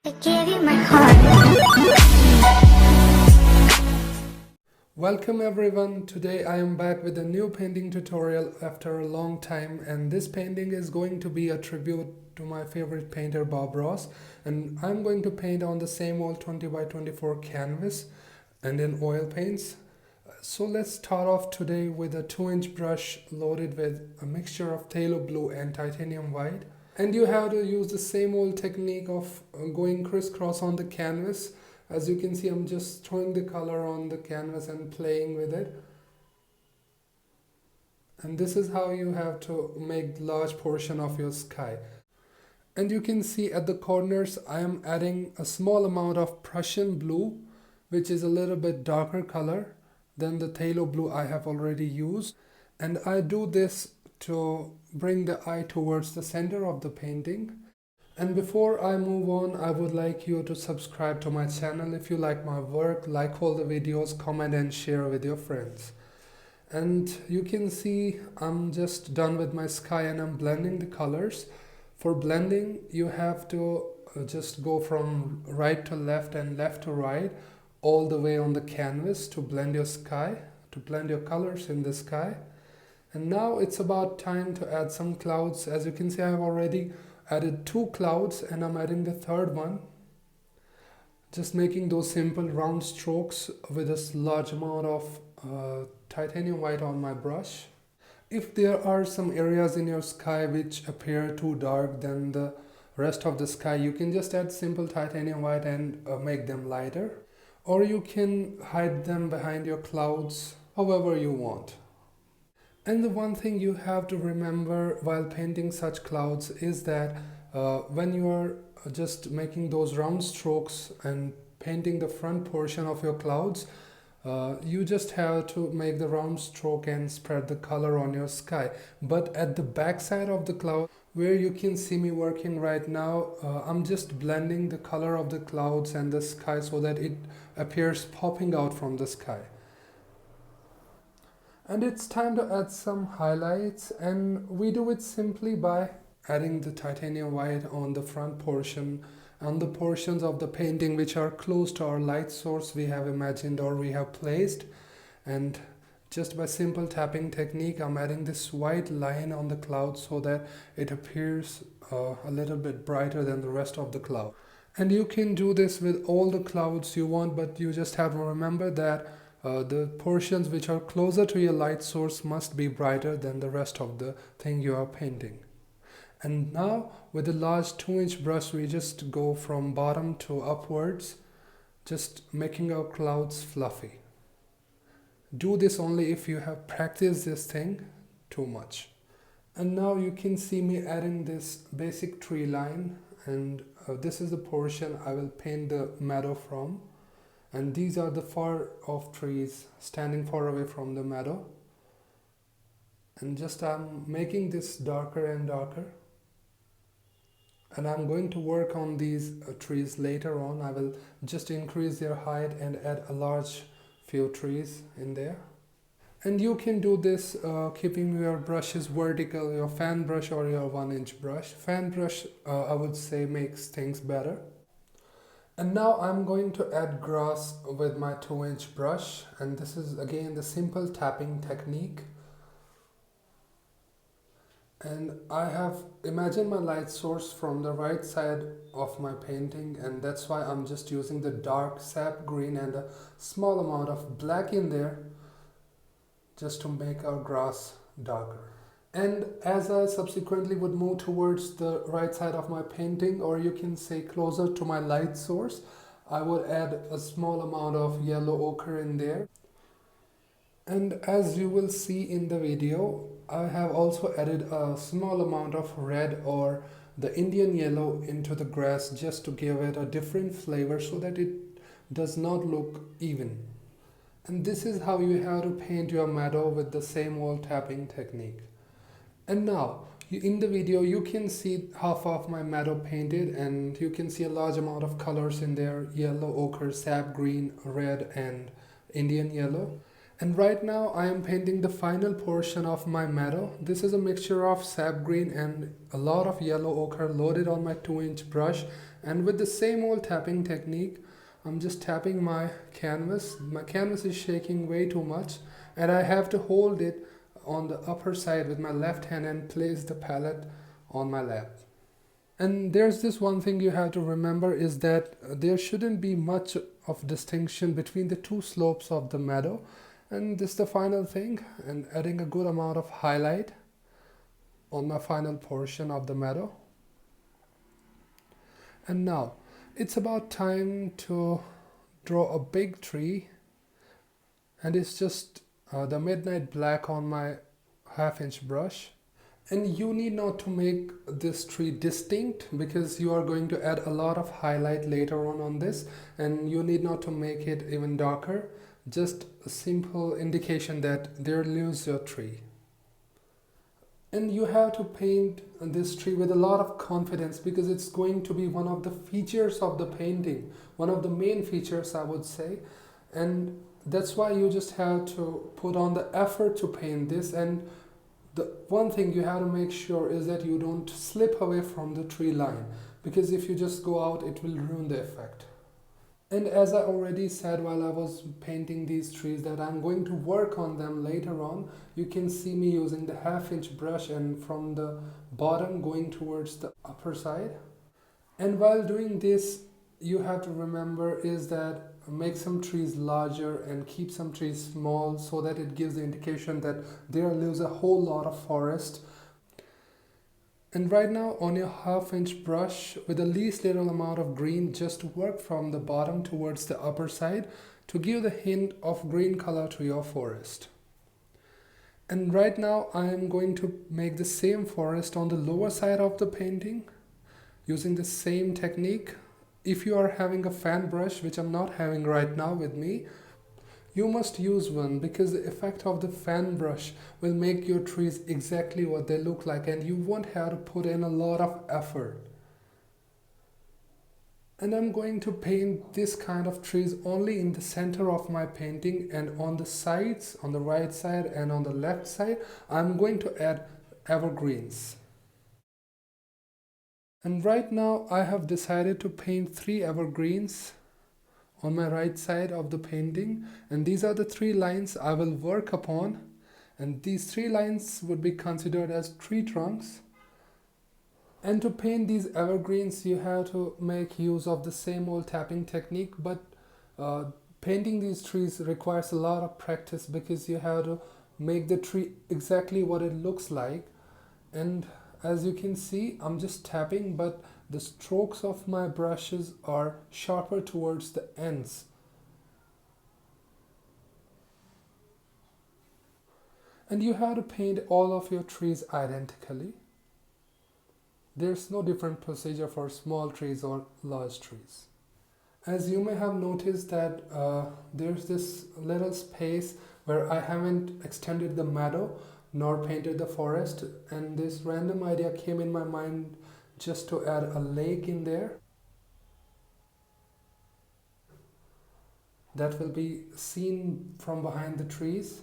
I gave you my heart. Welcome everyone. Today I am back with a new painting tutorial after a long time, and this painting is going to be a tribute to my favorite painter Bob Ross, and I'm going to paint on the same old 20 by 24 canvas and in oil paints. So let's start off today with a 2-inch brush loaded with a mixture of phthalo blue and titanium white. And you have to use the same old technique of going crisscross on the canvas. As you can see, I'm just throwing the color on the canvas and playing with it. And this is how you have to make large portion of your sky. And you can see at the corners, I am adding a small amount of Prussian blue, which is a little bit darker color than the phthalo blue I have already used. And I do this to bring the eye towards the center of the painting. And before I move on, I would like you to subscribe to my channel if you like my work, like all the videos, comment and share with your friends. And you can see I'm just done with my sky and I'm blending the colors. For blending, you have to just go from right to left and left to right all the way on the canvas to blend your sky, to blend your colors in the sky. And now it's about time to add some clouds. As you can see, I have already added 2 clouds and I'm adding the third one. Just making those simple round strokes with a large amount of titanium white on my brush. If there are some areas in your sky which appear too dark than the rest of the sky, you can just add simple titanium white and make them lighter. Or you can hide them behind your clouds, however you want. And the one thing you have to remember while painting such clouds is that when you are just making those round strokes and painting the front portion of your clouds, you just have to make the round stroke and spread the color on your sky. But at the back side of the cloud, where you can see me working right now, I'm just blending the color of the clouds and the sky so that it appears popping out from the sky. And it's time to add some highlights, and we do it simply by adding the titanium white on the front portion, on the portions of the painting which are close to our light source we have imagined or we have placed. And just by simple tapping technique, I'm adding this white line on the cloud so that it appears a little bit brighter than the rest of the cloud. And you can do this with all the clouds you want, but you just have to remember that the portions which are closer to your light source must be brighter than the rest of the thing you are painting. And now with a large 2-inch brush, we just go from bottom to upwards, just making our clouds fluffy. Do this only if you have practiced this thing too much. And now you can see me adding this basic tree line, and this is the portion I will paint the meadow from. And these are the far off trees standing far away from the meadow. And just I'm making this darker and darker. And I'm going to work on these trees later on. I will just increase their height and add a large few trees in there. And you can do this keeping your brushes vertical, your fan brush or your 1-inch brush. Fan brush, I would say, makes things better. And now I'm going to add grass with my 2-inch brush, and this is again the simple tapping technique. And I have imagined my light source from the right side of my painting, and that's why I'm just using the dark sap green and a small amount of black in there just to make our grass darker. And as I subsequently would move towards the right side of my painting, or you can say closer to my light source, I would add a small amount of yellow ochre in there. And as you will see in the video, I have also added a small amount of red or the Indian yellow into the grass just to give it a different flavor so that it does not look even. And this is how you have to paint your meadow with the same old tapping technique. And now, in the video, you can see half of my meadow painted, and you can see a large amount of colors in there: yellow, ochre, sap green, red, and Indian yellow. And right now I am painting the final portion of my meadow. This is a mixture of sap green and a lot of yellow ochre loaded on my 2-inch brush. And with the same old tapping technique, I'm just tapping my canvas. My canvas is shaking way too much and I have to hold it on the upper side with my left hand and place the palette on my lap. And there's this one thing you have to remember is that there shouldn't be much of distinction between the two slopes of the meadow. And this is the final thing, and adding a good amount of highlight on my final portion of the meadow. And now it's about time to draw a big tree, and it's just the midnight black on my 1/2-inch brush. And you need not to make this tree distinct because you are going to add a lot of highlight later on this, and you need not to make it even darker. Just a simple indication that there lives your tree. And you have to paint this tree with a lot of confidence because it's going to be one of the features of the painting, one of the main features I would say. And that's why you just have to put on the effort to paint this. And the one thing you have to make sure is that you don't slip away from the tree line, because if you just go out, it will ruin the effect. And as I already said while I was painting these trees that I'm going to work on them later on, you can see me using the 1/2-inch brush and from the bottom going towards the upper side. And while doing this, you have to remember is that make some trees larger and keep some trees small so that it gives the indication that there lives a whole lot of forest. And right now on your 1/2-inch brush with the least little amount of green, just work from the bottom towards the upper side to give the hint of green color to your forest. And right now I am going to make the same forest on the lower side of the painting using the same technique. If you are having a fan brush, which I'm not having right now with me, you must use one because the effect of the fan brush will make your trees exactly what they look like and you won't have to put in a lot of effort. And I'm going to paint this kind of trees only in the center of my painting, and on the sides, on the right side and on the left side, I'm going to add evergreens. And right now I have decided to paint 3 evergreens on my right side of the painting, and these are the 3 lines I will work upon, and these 3 lines would be considered as tree trunks. And to paint these evergreens you have to make use of the same old tapping technique, but painting these trees requires a lot of practice because you have to make the tree exactly what it looks like. And as you can see, I'm just tapping, but the strokes of my brushes are sharper towards the ends. And you have to paint all of your trees identically. There's no different procedure for small trees or large trees. As you may have noticed that there's this little space where I haven't extended the meadow nor painted the forest, and this random idea came in my mind just to add a lake in there that will be seen from behind the trees.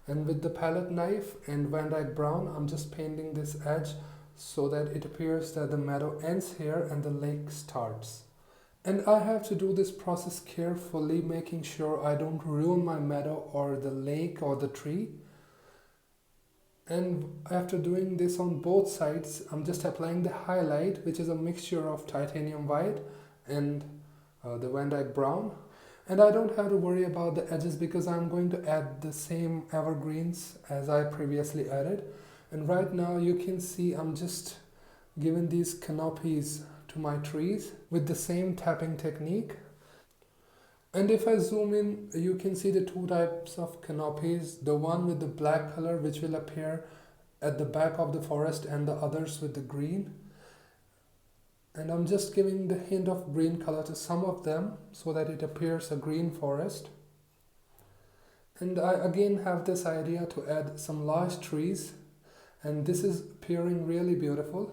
And with the palette knife and Van Dyke brown, I'm just painting this edge so that it appears that the meadow ends here and the lake starts. And I have to do this process carefully, making sure I don't ruin my meadow or the lake or the tree. And after doing this on both sides, I'm just applying the highlight, which is a mixture of titanium white and the Van Dyke brown. And I don't have to worry about the edges because I'm going to add the same evergreens as I previously added. And right now you can see I'm just giving these canopies to my trees with the same tapping technique. And if I zoom in, you can see the 2 types of canopies, the one with the black color which will appear at the back of the forest and the others with the green. And I'm just giving the hint of green color to some of them so that it appears a green forest. And I again have this idea to add some large trees, and this is appearing really beautiful.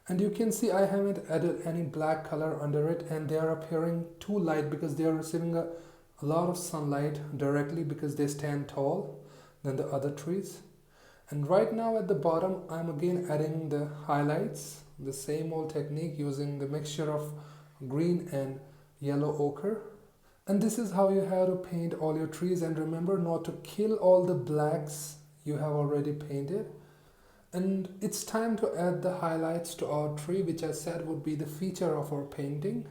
And you can see I haven't added any black color under it, and they are appearing too light because they are receiving a lot of sunlight directly because they stand tall than the other trees. And right now at the bottom, I'm again adding the highlights, the same old technique using the mixture of green and yellow ochre. And this is how you have to paint all your trees, and remember not to kill all the blacks you have already painted. And it's time to add the highlights to our tree, which I said would be the feature of our painting.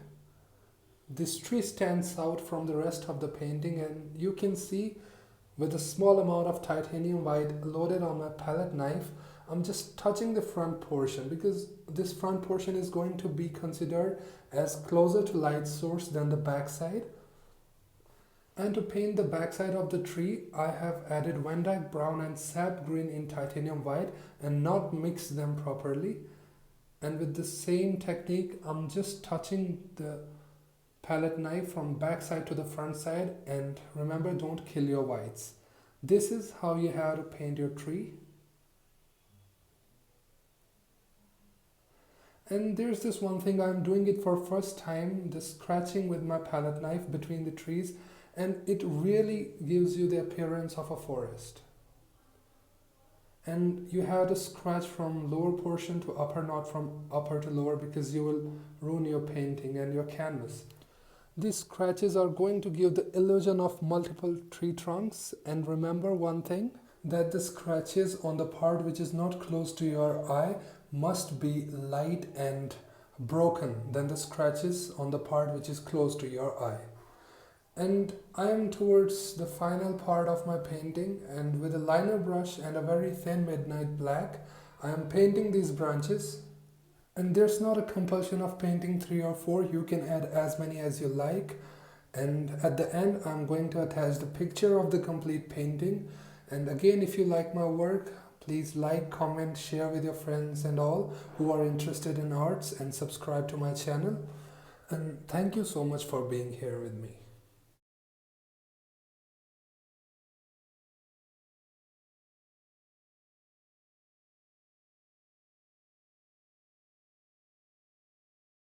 This tree stands out from the rest of the painting, and you can see with a small amount of titanium white loaded on my palette knife, I'm just touching the front portion because this front portion is going to be considered as closer to light source than the back side. And to paint the back side of the tree, I have added Van Dyke brown and sap green in titanium white and not mixed them properly. And with the same technique, I'm just touching the palette knife from back side to the front side, and remember, don't kill your whites. This is how you have to paint your tree. And there's this one thing, I'm doing it for first time, the scratching with my palette knife between the trees, and it really gives you the appearance of a forest. And you have to scratch from lower portion to upper, not from upper to lower, because you will ruin your painting and your canvas. These scratches are going to give the illusion of multiple tree trunks. And remember one thing, that the scratches on the part which is not close to your eye must be light and broken than the scratches on the part which is close to your eye. And I am towards the final part of my painting, and with a liner brush and a very thin midnight black, I am painting these branches. And there's not a compulsion of painting 3 or 4, you can add as many as you like. And at the end, I'm going to attach the picture of the complete painting. And again, if you like my work, please like, comment, share with your friends and all who are interested in arts, and subscribe to my channel. And thank you so much for being here with me.